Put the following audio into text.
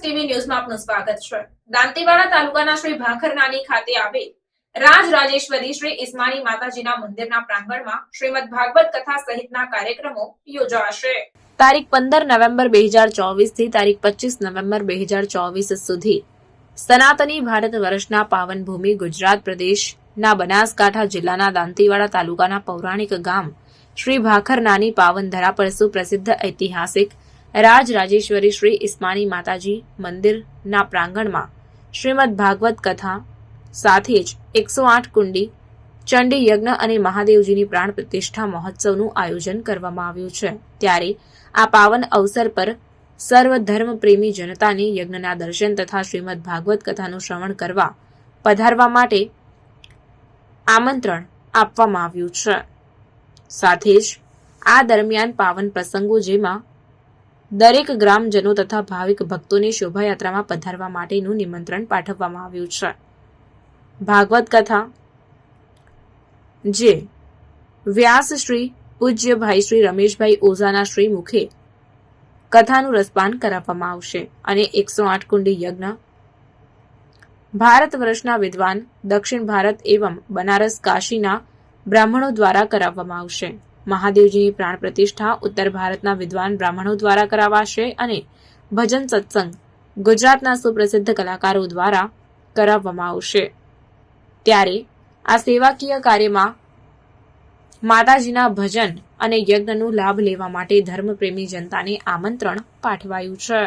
TV ન્યૂઝમાં આપનું સ્વાગત છે। દાંતીવાડા તાલુકાના શ્રી ભાખરનાની ખાતે આવેલ રાજરાજેશ્વરી શ્રી ઇસ્માની માતાજીના મંદિરના પ્રાંગણમાં શ્રીમદ ભાગવત કથા સહિતના કાર્યક્રમો યોજાશે। તારીખ 15 નવેમ્બર 2024 થી તારીખ 25 નવેમ્બર 2024 સુધી સનાતની ભારત વર્ષના પાવન ભૂમિ ગુજરાત પ્રદેશના બનાસકાંઠા જિલ્લાના દાંતીવાડા તાલુકાના પૌરાણિક ગામ શ્રી ભાખરનાની પાવન ધરા પર સુપ્રસિદ્ધ ઐતિહાસિક રાજરાજેશ્વરી શ્રી ઇસ્માની માતાજી મંદિરના પ્રાંગણમાં શ્રીમદ ભાગવત કથા સાથે જ 108 કુંડી ચંડી યજ્ઞ અને મહાદેવજીની પ્રાણ પ્રતિષ્ઠા મહોત્સવનું આયોજન કરવામાં આવ્યું છે। ત્યારે આ પાવન અવસર પર સર્વ ધર્મ પ્રેમી જનતાને યજ્ઞના દર્શન તથા શ્રીમદ ભાગવત કથાનું શ્રવણ કરવા પધારવા માટે આમંત્રણ આપવામાં આવ્યું છે। સાથે જ આ દરમિયાન પાવન પ્રસંગો જેમાં દરેક ગ્રામજનો તથા ભાવિક ભક્તોને શોભાયાત્રામાં પધારવા માટેનું નિમંત્રણ પાઠવવામાં આવ્યું છે। ભાગવત કથા જે વ્યાસ શ્રી પૂજ્ય ભાઈ શ્રી રમેશભાઈ ઓઝાના શ્રી મુખે કથાનું રસપાન કરાવવામાં આવશે અને 108 કુંડી યજ્ઞ ભારત વર્ષના વિદ્વાન દક્ષિણ ભારત એવં બનારસ કાશીના બ્રાહ્મણો દ્વારા કરાવવામાં આવશે। મહાદેવજીની પ્રાણ પ્રતિષ્ઠા ઉત્તર ભારતના વિદ્વાન બ્રાહ્મણો દ્વારા કરાવાશે અને ભજન સત્સંગ ગુજરાતના સુપ્રસિદ્ધ કલાકારો દ્વારા કરાવવામાં આવશે। ત્યારે આ સેવાકીય કાર્યમાં માતાજીના ભજન અને યજ્ઞનો લાભ લેવા માટે ધર્મપ્રેમી જનતાને આમંત્રણ પાઠવાયું છે।